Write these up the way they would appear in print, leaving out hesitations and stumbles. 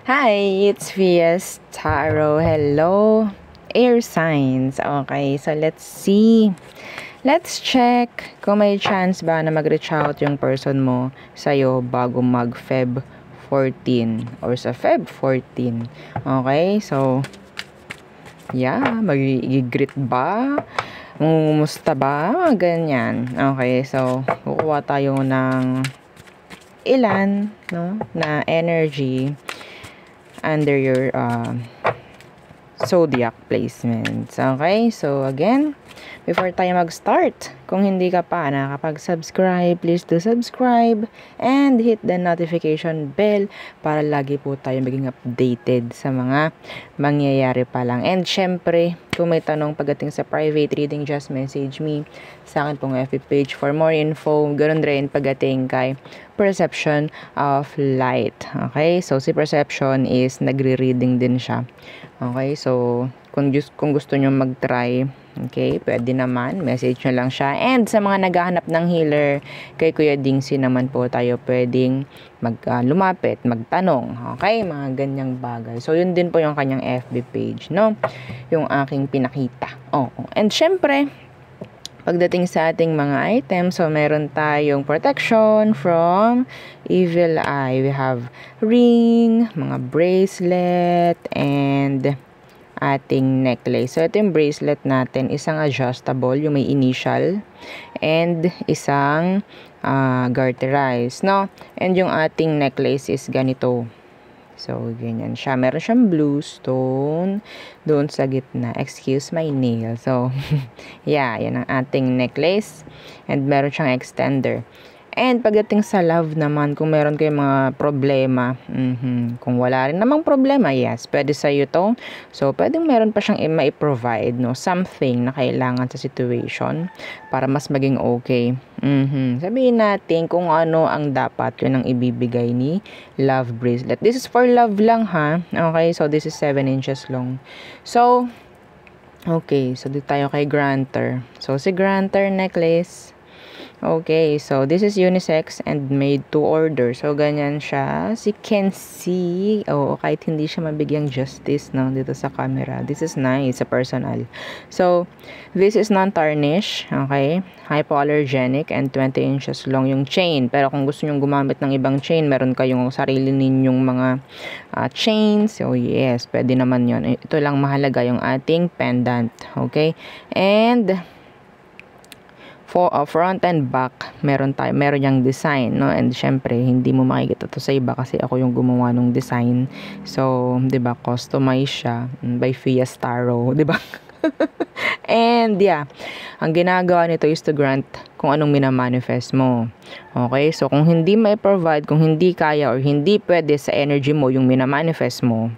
Hi, it's Vias Tarot. Hello, air signs. Okay, so let's see. Let's check kung may chance ba na mag-reach out yung person mo sa'yo bago mag-Feb 14 or sa Feb 14. Okay, so yeah, mag-greet ba? Mumusta ba? Ganyan. Okay, so kukuha tayo ng ilan, no, na energy under your zodiac placements. Okay? So, again, before tayo mag-start, kung hindi ka pa nakapag-subscribe, please do subscribe and hit the notification bell para lagi po tayo maging updated sa mga mangyayari pa lang. And syempre, kung may tanong pagdating sa private reading, just message me sa akin pong FB page for more info. Ganun rin pagdating kay Perception of Light. Okay? So, si Perception is nagre-reading din siya. Okay? So, kung gusto nyo mag-try, okay, pwede naman, message nyo lang siya. And sa mga naghahanap ng healer, kay Kuya Dingsi naman po tayo pwedeng lumapit, magtanong, okay, mga ganyang bagay. So, yun din po yung kanyang FB page, no? Yung aking pinakita. And syempre, pagdating sa ating mga items, so meron tayong protection from evil eye. We have ring, mga bracelet, and ating necklace. So, ito yung bracelet natin. Isang adjustable, yung may initial, and isang garterized, no? And yung ating necklace is ganito. So, ganyan siya. Meron siyang blue stone doon sa gitna. Excuse my nail. So, yeah, yan ang ating necklace. And meron siyang extender. And pagdating sa love naman, kung meron kayong mga problema, kung wala rin namang problema, yes, pwede sa iyo to. So, pwedeng meron pa siyang ma-provide, no, something na kailangan sa situation para mas maging okay. Sabihin natin kung ano ang dapat, yun ang ibibigay ni love bracelet. This is for love lang, ha? Okay, so this is 7 inches long. So, okay, so dito tayo kay granter. So, si granter necklace. Okay, so this is unisex and made to order. So, ganyan siya. As you can see, kahit hindi siya mabigyang justice, no, dito sa camera. This is nice, sa personal. So, this is non-tarnish, okay? Hypoallergenic and 20 inches long yung chain. Pero kung gusto nyong gumamit ng ibang chain, meron kayong sarili ninyong mga chains. So, yes, pwede naman yon. Ito lang mahalaga yung ating pendant, okay? And for front and back, meron yung design, no? And syempre, hindi mo makikita to sa iba kasi ako yung gumawa ng design. So, 'di ba, customize siya by Vias Tarot, 'di ba? And yeah, ang ginagawa nito is to grant kung anong minamanifest mo. Okay? So, kung hindi may provide, kung hindi kaya or hindi pwede sa energy mo yung minamanifest mo,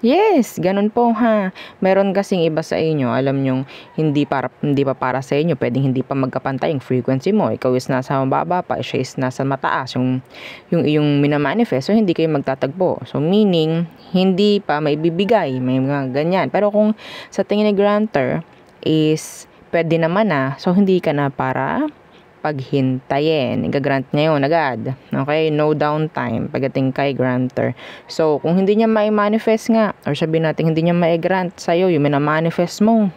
yes, ganun po, ha. Meron kasing iba sa inyo, alam nyong hindi pa para sa inyo, pwedeng hindi pa magkapantay yung frequency mo. Ikaw is nasa mababa pa, siya is nasa mataas yung iyong minamanifest. So, hindi kayo magtatagpo. So, meaning, hindi pa may bibigay, may mga ganyan. Pero kung sa tingin ni granter is pwede naman na, so hindi ka na para paghintayin. Iga-grant niya yun agad. Okay? No downtime pagdating kay granter. So, kung hindi niya ma-manifest nga, or sabihin natin hindi niya ma-grant sa'yo, yung mina-manifest mo,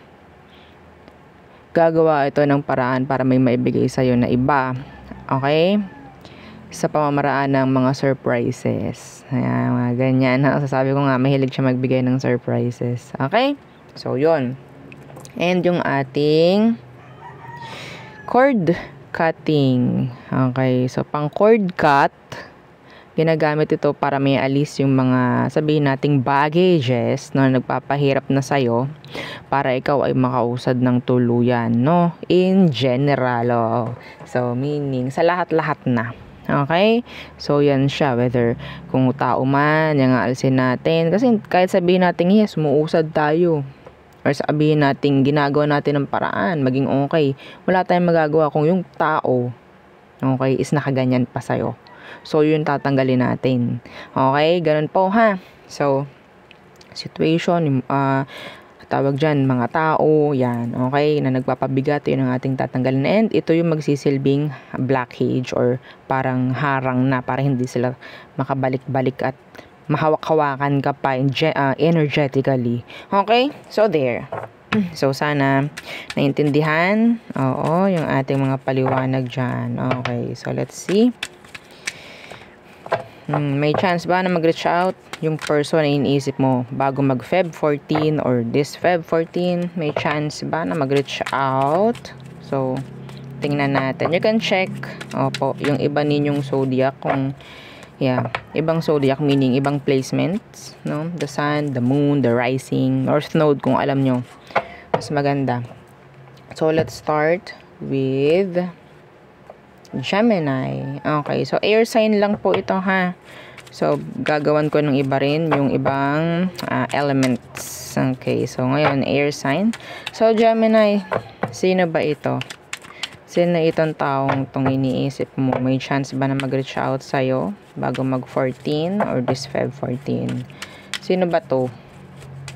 gagawa ito ng paraan para may maibigay sa'yo na iba. Okay? Sa pamamaraan ng mga surprises. Ayan, mga ganyan. Sasabi ko nga, mahilig siya magbigay ng surprises. Okay? So, yun. And yung ating cord cutting. Okay, so pang cord cut, ginagamit ito para may alis yung mga, sabihin nating baggages, no, nagpapahirap na sa'yo para ikaw ay makausad ng tuluyan, no, in general. So, meaning, sa lahat-lahat na. Okay? So, yan siya. Whether kung tao man, yung alisin natin. Kasi kahit sabihin natin, yes, umuusad tayo. Or sabihin natin, ginagawa natin ng paraan, maging okay. Wala tayong magagawa kung yung tao, okay, is nakaganyan pa sa'yo. So, yun tatanggalin natin. Okay? Ganun po, ha? So, situation, tawag dyan, mga tao, yan, okay, na nagpapabigat, yun ang ating tatanggalin. And ito yung magsisilbing blockage or parang harang na para hindi sila makabalik-balik at mahawak-hawakan ka pa energetically. Okay? So, there. So, sana naintindihan. Oo, yung ating mga paliwanag dyan. Okay, so let's see. May chance ba na mag-reach out yung person na iniisip mo bago mag-Feb 14 or this Feb 14? May chance ba na mag-reach out? So, tingnan natin. You can check, opo, yung iba ninyong zodiac kung, ibang zodiac meaning ibang placements, no? The sun, the moon, the rising, north node kung alam nyo. Mas maganda. So, let's start with Gemini. Okay, so air sign lang po ito ha. So, gagawan ko ng iba rin, yung ibang elements. Okay, so ngayon, air sign. So, Gemini, sino ba ito? Sino itong taong itong iniisip mo? May chance ba na mag-reach out sa'yo bago mag-14 or this Feb 14? Sino ba to?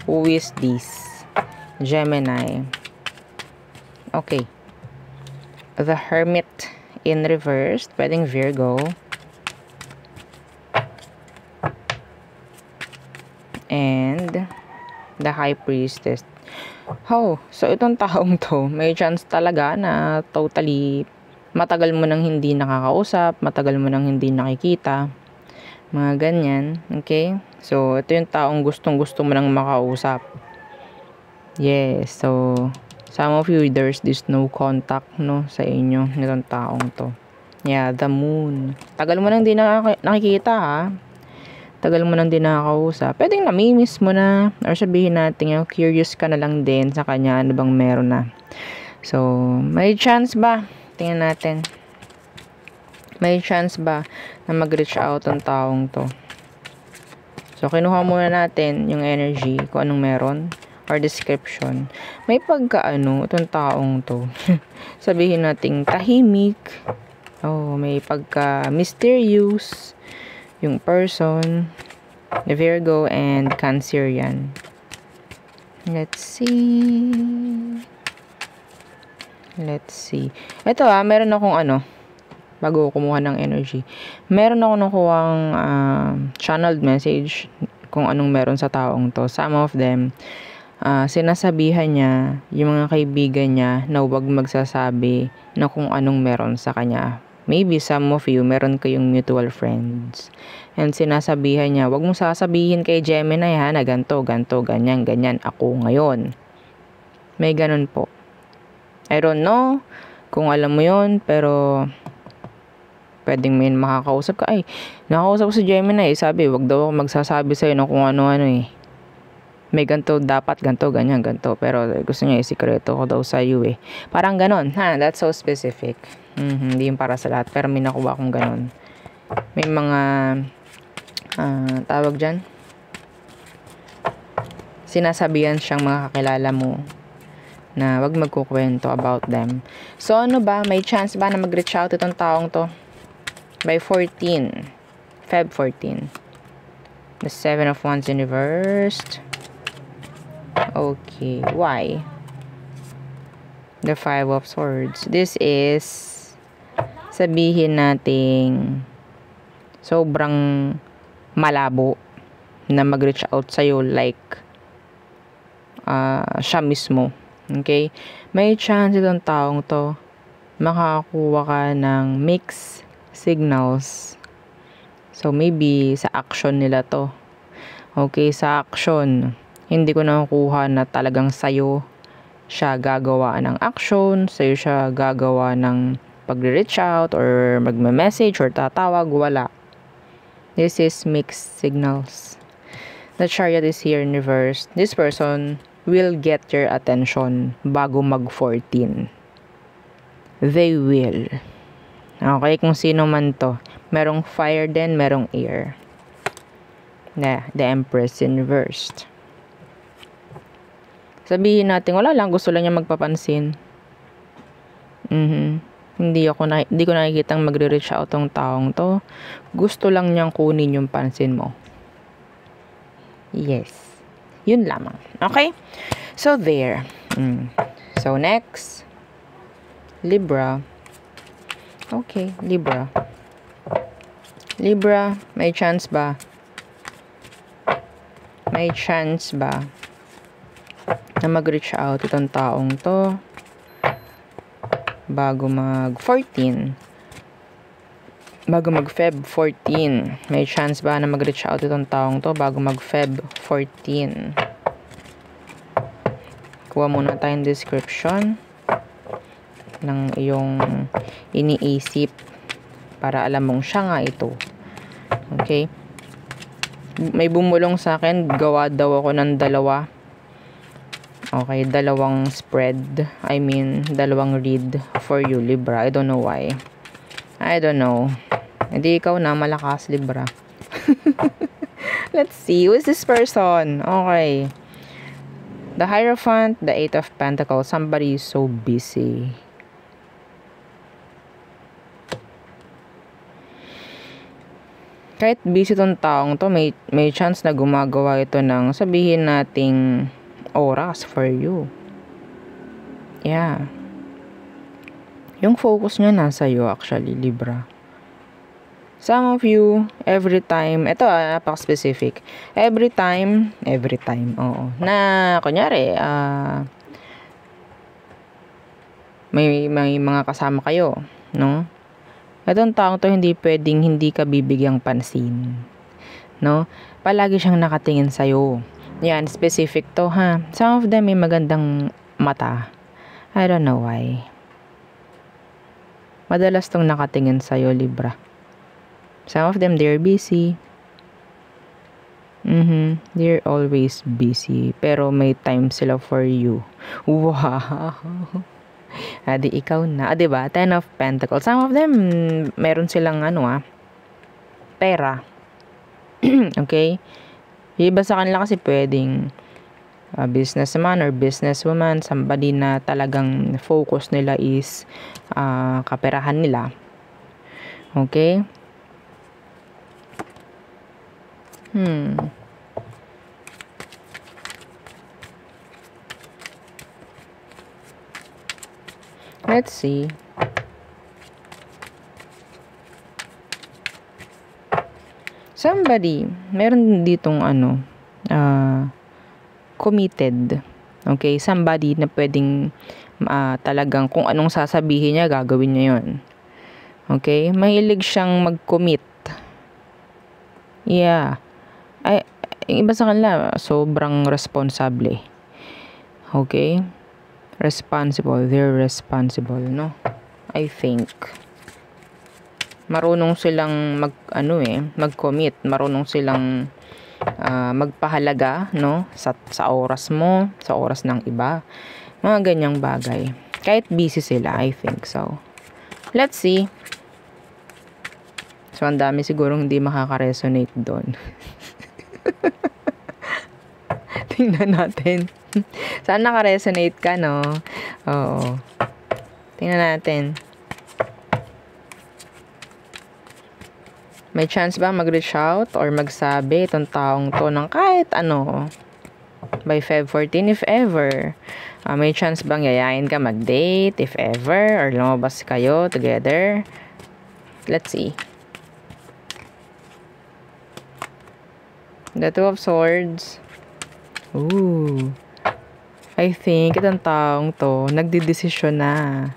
Who is this? Gemini. Okay. The Hermit in reverse. Pwedeng Virgo. And the High Priestess. Oh, so itong taong to, may chance talaga na totally matagal mo nang hindi nakakausap, matagal mo nang hindi nakikita. Mga ganyan. Okay? So, ito yung taong gustong-gusto mo nang makausap. Yes, so some of you, there's this no contact, no, sa inyo, nitong taong to. Yeah, the moon. Tagal mo nang di nakikita, ha? Tagal mo nang di nakakausap. Pwedeng namimiss mo na, or sabihin natin, curious ka na lang din sa kanya, ano bang meron na. So, may chance ba? Tingnan natin. May chance ba na mag-reach out ang taong to? So, kinuha muna natin yung energy, kung anong meron. Or description. May itong taong to. Sabihin natin tahimik. Oh, may mysterious yung person. The Virgo and Cancer yan. Let's see. Ito meron akong bago kumuha ng energy. Meron ako nakuhang channeled message kung anong meron sa taong to. Some of them sinasabihan niya yung mga kaibigan niya na huwag magsasabi na kung anong meron sa kanya. Maybe some of you, meron kayong mutual friends. And sinasabihan niya, huwag mong sasabihin kay Gemini ha, na ganto, ganyan, ako ngayon. May ganun po. I don't know kung alam mo yun, pero pwedeng may makakausap ka. Ay, nakakausap ko si Gemini, sabi, huwag daw ako magsasabi sa'yo na kung ano-ano may ganto dapat, ganyan. Pero gusto niya isikreto ko daw sa iyo Parang ganon, ha? That's so specific. Hindi yung para sa lahat. Pero may nakuha akong ganon. May mga, tawag dyan, sinasabihan siyang mga kakilala mo na wag magkukwento about them. So, ano ba? May chance ba na mag-reach out itong taong to? By 14. Feb 14. The 7 of Wands in reverse. Okay, why? The 5 of Swords. This is, sabihin nating, sobrang malabo na mag-reach out sa'yo like siya mismo. Okay? May chance itong taong to makakuha ka ng mixed signals. So, maybe sa action nila to. Okay, sa action, hindi ko nakukuha na talagang sa'yo siya gagawa ng action, sa'yo siya gagawa ng pag-reach out or magme-message or tatawag, wala. This is mixed signals. The Chariot is here in reverse. This person will get your attention bago mag-14. They will. Okay, kung sino man to. Merong fire din, merong air. The Empress in reverse. Sabihin natin, wala lang, gusto lang niya magpapansin. Hindi ko nakikitang magre-reach out tong taong to. Gusto lang niyang kunin yung pansin mo. Yes. Yun lamang. Okay? So, there. So, next. Libra. Okay, Libra. Libra, may chance ba May chance ba na mag-reach out itong taong to bago mag-14? Bago mag-Feb 14. May chance ba na mag-reach out itong taong to bago mag-Feb 14? Kuha muna tayong description ng iyong iniisip para alam mong siya nga ito. Okay? May bumulong sa akin, gawa daw ako ng dalawa. Okay, dalawang spread. I mean, dalawang read for you, Libra. I don't know why. I don't know. Hindi ikaw na malakas, Libra. Let's see. Who is this person? Okay. The Hierophant, the Eight of Pentacles. Somebody is so busy. Kahit busy tong taong to, may chance na gumagawa ito ng sabihin nating oras for you. Yeah. Yung focus niya nasa iyo actually, Libra. Some of you, every time, ito napaka-specific. Every time, oo. Na, kunyari, may mga kasama kayo, no? Itong taong to hindi pwedeng hindi ka bibigyang pansin. No? Palagi siyang nakatingin sa'yo. Yan, specific to ha. Some of them may magandang mata. I don't know why. Madalas tong nakatingin sa'yo, Libra. Some of them, they're busy. They're always busy. Pero may time sila for you. Wow! Di ikaw na. Diba? Ten of Pentacles. Some of them, meron silang pera. Okay? Iba sa kanila kasi pwedeng businessman or businesswoman, somebody na talagang focus nila is kaperahan nila. Okay? Let's see. Somebody, meron ditong committed. Okay? Somebody na pwedeng talagang kung anong sasabihin niya, gagawin niya yun. Okay? Mahilig siyang mag-commit. Yeah. Yung iba sa kanila, sobrang responsable. Okay? Responsible. They're responsible, no? I think. Marunong silang mag-commit. Marunong silang magpahalaga, no? Sa oras mo, sa oras ng iba. Mga ganyang bagay. Kahit busy sila, I think so. Let's see. So, ang dami sigurong hindi makaka-resonate doon. Tingnan natin. Saan naka-resonate ka, no? Oo. Tingnan natin. May chance ba mag-reach out or magsabi itong taong to ng kahit ano by Feb 14 if ever? May chance bang yayain ka mag-date if ever or lumabas kayo together? Let's see. The Two of Swords. Ooh. I think itong taong to nagdedesisyon na.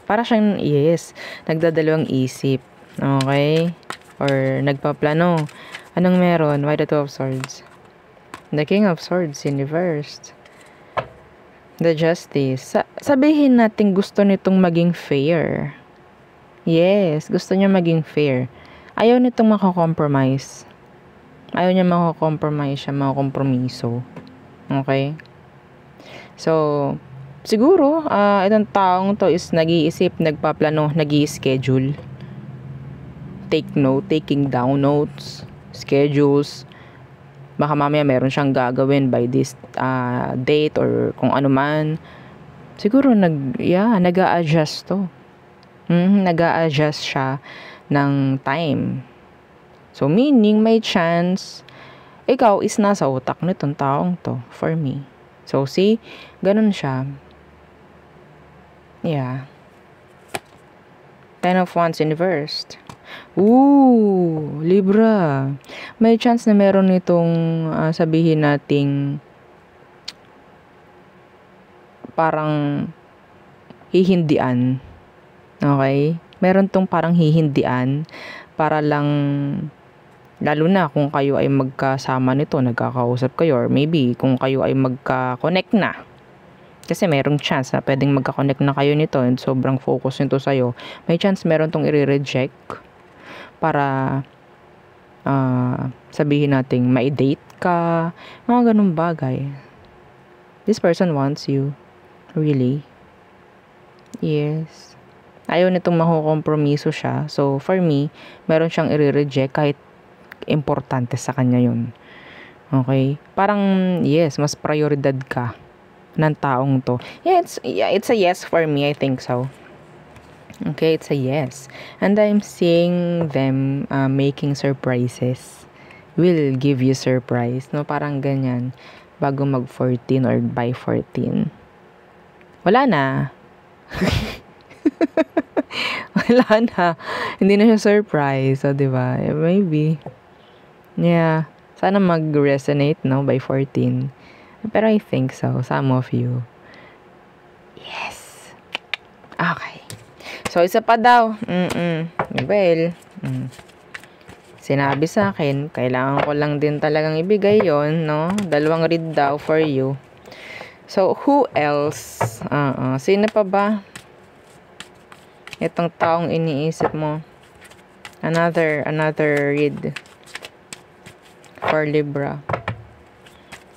Para siyang, yes, nagdadalawang isip. Okay? Or nagpaplano. Anong meron? Why the Two of Swords? The King of Swords in reversed. The Justice. Sabihin natin gusto nitong maging fair. Yes, gusto niya maging fair. Ayaw nitong makakompromise. Ayaw niya makakompromise siya, makakompromiso. Okay? So, siguro, itong taong to is nag-iisip, nagpaplano, nag-i-schedule. Taking down notes, schedules. Baka mamaya meron siyang gagawin by this date or kung ano man. Siguro nag-a-adjust to. Nag-a-adjust siya ng time. So, meaning may chance ikaw is nasa utak nitong taong to for me. So, see? Ganun siya. Yeah. Ten of Wands inversed. Ooh, Libra. May chance na meron itong sabihin nating parang hihindian. Okay? Meron tong parang hihindian para lang, lalo na kung kayo ay magkasama nito, nagkakausap kayo, or maybe kung kayo ay magka-connect na. Kasi merong chance na pwedeng magka-connect na kayo nito and sobrang focus nito sa'yo. May chance meron tong i-reject para sabihin nating ma-date ka, mga ganun bagay. This person wants you. Really? Yes. Ayaw nitong makukompromiso siya. So, for me, meron siyang i-reject kahit importante sa kanya yun. Okay? Parang, yes, mas prioridad ka ng taong to. Yeah, it's a yes for me. I think so. Okay, it's a yes. And I'm seeing them making surprises. Will give you surprise. No, parang ganyan. Bago mag 14 or by 14. Wala na. Wala na. Hindi na siya surprise. So, diba? Maybe. Yeah. Sana mag-resonate, no? By 14. Pero I think so. Some of you. Yes. Okay. So, isa pa daw. Well, sinabi sa akin, kailangan ko lang din talagang ibigay yon, no? 2 read daw for you. So, who else? Sino pa ba? Itong taong iniisip mo. Another read for Libra.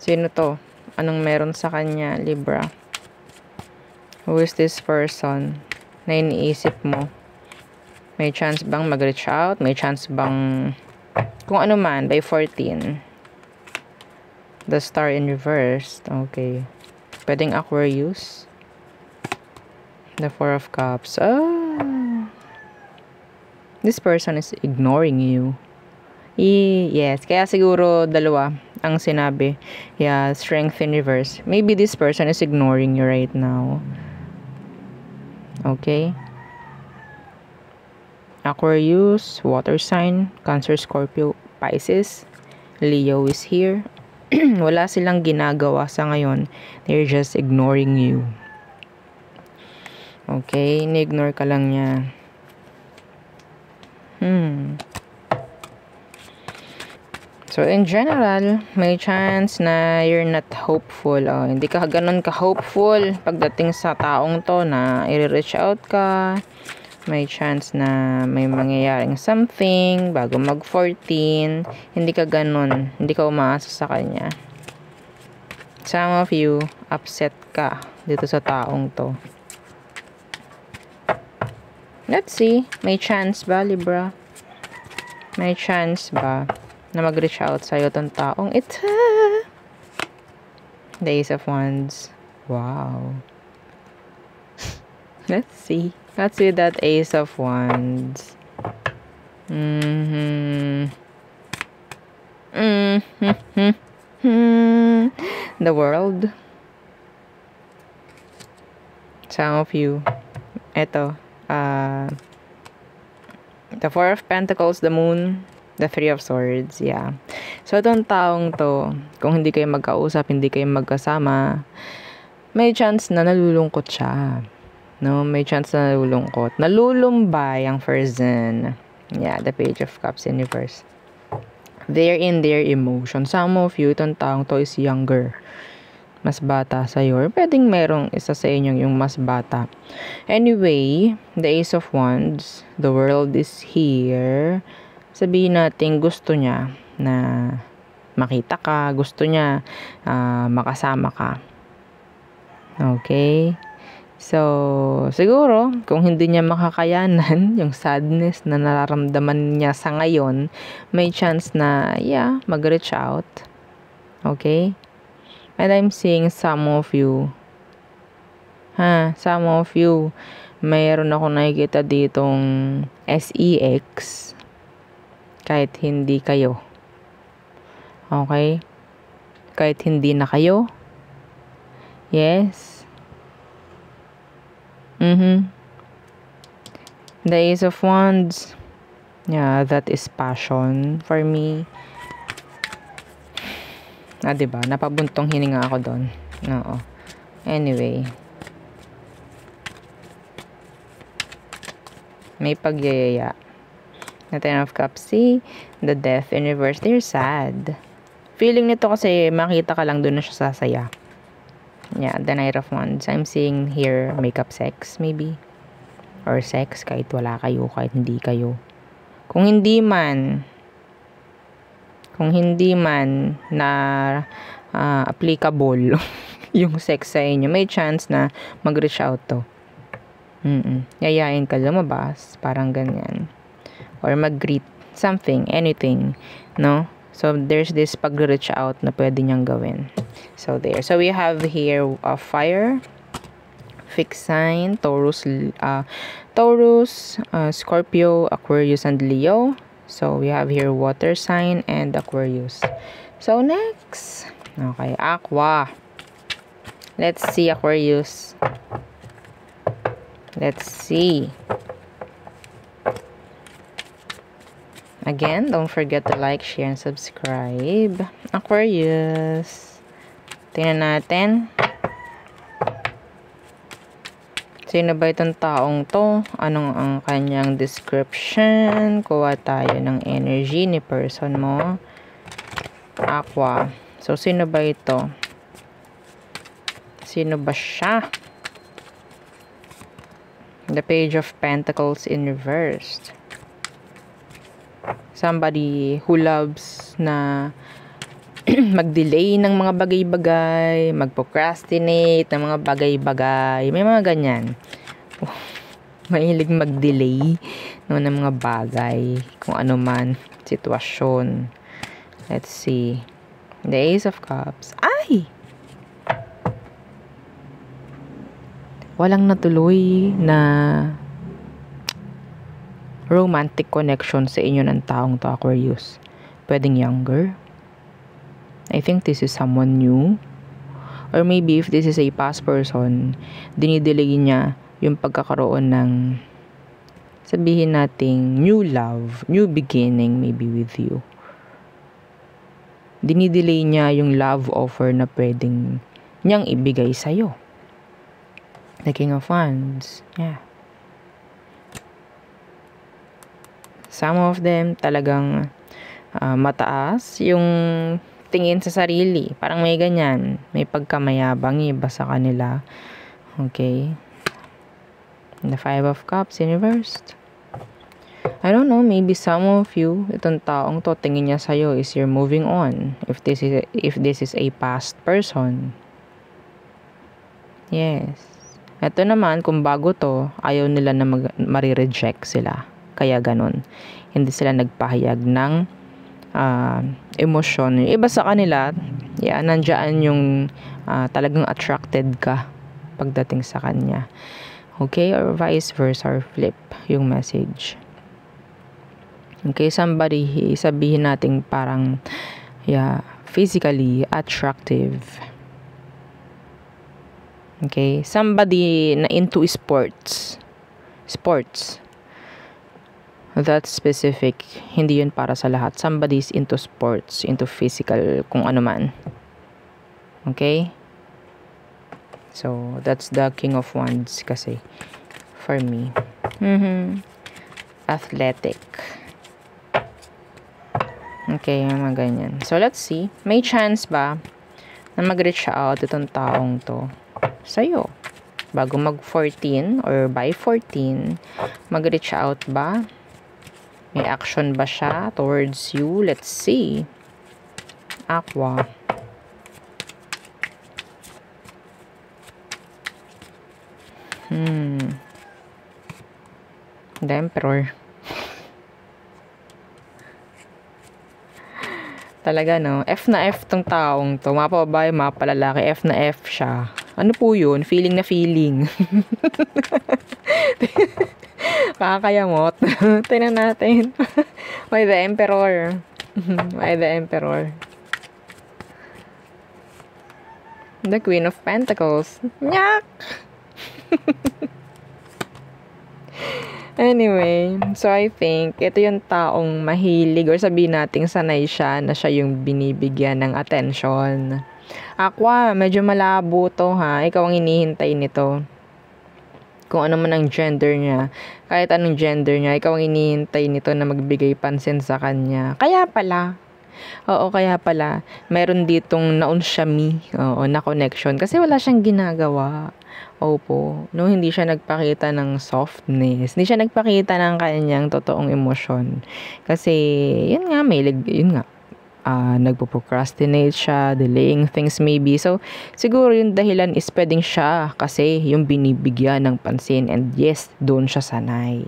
Sino to? Anong meron sa kanya, Libra? Who is this person na iniisip mo? May chance bang mag-reach out? May chance bang kung ano man by 14? The star in reverse. Okay. Pwedeng Aquarius. The 4 of Cups. This person is ignoring you. Yes. Kaya siguro 2 ang sinabi. Yeah, strength in reverse. Maybe this person is ignoring you right now. Okay. Aquarius, water sign, Cancer, Scorpio, Pisces, Leo is here. Wala silang ginagawa sa ngayon. They're just ignoring you. Okay, ni-ignore ka lang niya. So, in general, may chance na you're not hopeful. Hindi ka ganun ka-hopeful pagdating sa taong to na i-reach out ka. May chance na may mangyayaring something bago mag-14. Hindi ka ganun. Hindi ka umaasa sa kanya. Some of you, upset ka dito sa taong to. Let's see. May chance ba, Libra? May chance ba na mag-reach out sa'yo tong taong ito? The Ace of Wands. Wow. Let's see. Let's see that Ace of Wands. The World. Some of you. Ito. The 4 of Pentacles, the Moon, the 3 of Swords. Yeah. So, itong taong to, kung hindi kayo magkausap, hindi kayo magkasama, may chance na nalulungkot siya. No, may chance na nalulungkot. Nalulumbay ang person. Yeah, the Page of Cups in reverse. They're in their emotion. Some of you, itong taong to is younger. Mas bata sa'yo. Or pwedeng merong isa sa inyo yung mas bata. Anyway, the Ace of Wands, the World is here. Sabihin natin gusto niya na makita ka. Gusto niya makasama ka. Okay? So, siguro, kung hindi niya makakayanan yung sadness na nararamdaman niya sa ngayon, may chance na, yeah, mag-reach out. Okay? And I'm seeing some of you, mayroon ako nakikita ditong SEX, kahit hindi kayo. Okay? Kahit hindi na kayo. Yes. The Ace of Wands, Yeah, that is passion for me. Diba? Napabuntong hininga ako doon. Oo. Anyway. May pagyayaya. The Ten of Cups. See? The Death in reverse. They're sad. Feeling nito kasi makita ka lang doon na siya sasaya. Yeah, the Knight of Wands. I'm seeing here makeup sex maybe. Or sex kahit wala kayo, kahit hindi kayo. Kung hindi man na applicable yung sex sa inyo, may chance na mag-reach out to. Yayain ka lumabas, parang ganyan. Or mag-greet something, anything, no? So, there's this pag-reach out na pwede niyang gawin. So, there. So, we have here fire, fixed sign, Taurus, Scorpio, Aquarius, and Leo. So, we have here water sign and Aquarius. So, next. Okay, Aqua. Let's see, Aquarius. Let's see. Again, don't forget to like, share, and subscribe. Aquarius. Tingnan natin. Sino ba itong taong to? Anong ang kanyang description? Kuha tayo ng energy ni person mo. Aqua. So, sino ba ito? Sino ba siya? The Page of Pentacles in reverse. Somebody who loves na mag-delay ng mga bagay-bagay, mag-procrastinate ng mga bagay-bagay. May mga ganyan. Mahilig mag-delay no, ng mga bagay. Kung ano man, sitwasyon. Let's see. The Ace of Cups. Ay! Walang natuloy na romantic connection sa inyo ng taong to, Aquarius. Pwedeng younger. I think this is someone new. Or maybe if this is a past person, dinidelay niya yung pagkakaroon ng, sabihin nating, new love, new beginning maybe with you. Dinidelay niya yung love offer na pwedeng niyang ibigay sa'yo. The King of Wands. Yeah. Some of them talagang mataas yung tingin sa sarili. Parang may ganyan. May pagkamayabang iba sa kanila. Okay. The Five of Cups in reverse. I don't know, maybe some of you, itong taong to, tingin niya sa'yo is you're moving on. If this is a past person. Yes. Ito naman, kung bago to, ayaw nila na marireject sila. Kaya ganun. Hindi sila nagpahayag ng emosyon. Yung iba sa kanila, yeah, nandiyan yung talagang attracted ka pagdating sa kanya. Okay? Or vice versa, or flip yung message. Okay? Somebody, sabihin natin parang, yeah, physically attractive. Okay? Somebody na into sports. That's specific. Hindi yun para sa lahat. Somebody's into sports, into physical, kung ano man. Okay? So, that's the King of Wands kasi. For me. Athletic. Okay, mga ganyan. So, let's see. May chance ba na mag-reach out itong taong to sa'yo? Bago mag-14 or by 14, mag-reach out ba? May action ba siya towards you? Let's see. Aqua. The Emperor. Talaga, no? F na F tong taong to. Mapababae, mapalalaki. F na F siya. Ano po yun? Feeling na feeling. Kakayamot. Tingnan natin. Why the Emperor? Why the Emperor? The Queen of Pentacles. Nyak! Anyway, so I think ito yung taong mahilig or sabihin nating sanay siya na siya yung binibigyan ng attention. Aqua, medyo malabo to ha. Ikaw ang hinihintay nito. Kung ano man ang gender niya, kahit anong gender niya, ikaw ang hinihintay nito na magbigay pansin sa kanya. Kaya pala, meron ditong naunsyami, na connection. Kasi wala siyang ginagawa. Opo, no, hindi siya nagpakita ng softness. Hindi siya nagpakita ng kanyang totoong emosyon. Kasi, yun nga, nagpo-procrastinate siya, delaying things maybe. So, siguro yung dahilan is pwedeng siya kasi yung binibigyan ng pansin and yes, doon siya sanay.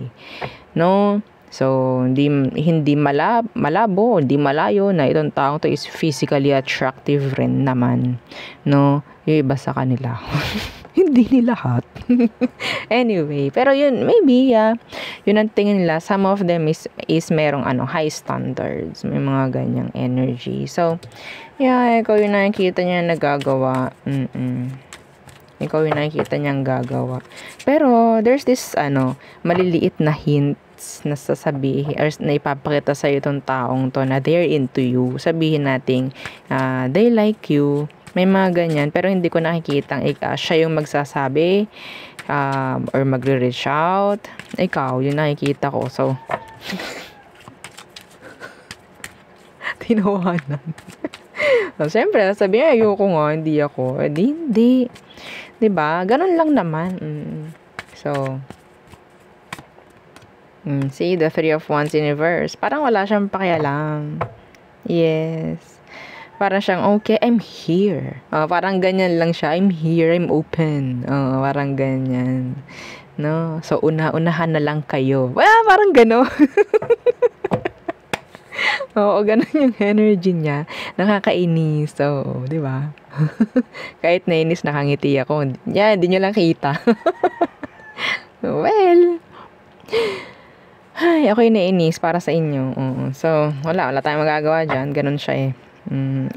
No? So, hindi malabo, hindi malayo na itong taong to is physically attractive rin naman. No? Yung iba sa kanila. Hindi ni lahat. Anyway, pero yun, maybe, yun ang tingin nila. Some of them is merong high standards. May mga ganyang energy. So, ikaw yung nakikita niya nagagawa. Ikaw yung nakikita niyang gagawa. Pero, there's this, maliliit na hints na sasabihin, or na ipapakita sa'yo itong taong to na they're into you. Sabihin natin, they like you. May mga ganyan, pero hindi ko nakikita siya yung magsasabi or magre-reach out. Ikaw, yung nakikita ko. So, tinawanan. So, siyempre, sabihin, ayoko nga, hindi ako. Hindi. Diba? Ganun lang naman. So, see, the Three of Wands in reverse. Parang wala siyang pakialam. Yes. Parang siyang, okay, I'm here. Parang ganyan lang siya. I'm here, I'm open. Parang ganyan. No? So, unahan na lang kayo. Parang gano'n. Oo, ganun yung energy niya. Nakakainis. So, di ba? Kahit nainis, nakangiti ako. Yan, hindi nyo lang kita. Well, ako yung nainis para sa inyo. So, wala tayong magagawa dyan. Ganun siya eh.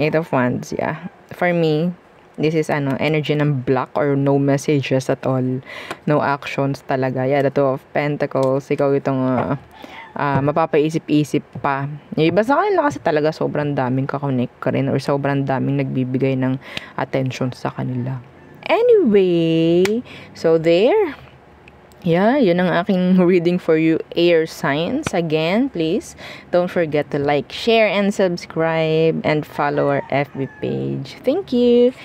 Eight of Wands, yeah. For me, this is energy ng block or no messages at all. No actions talaga. Yeah, the Two of Pentacles. Ikaw itong mapapaisip-isip pa. Yung iba sa kanila kasi talaga sobrang daming kakonect ka rin or sobrang daming nagbibigay ng attention sa kanila. Anyway, so there. Yeah, yun ang aking reading for you, air signs. Again, please don't forget to like, share, and subscribe, and follow our FB page. Thank you!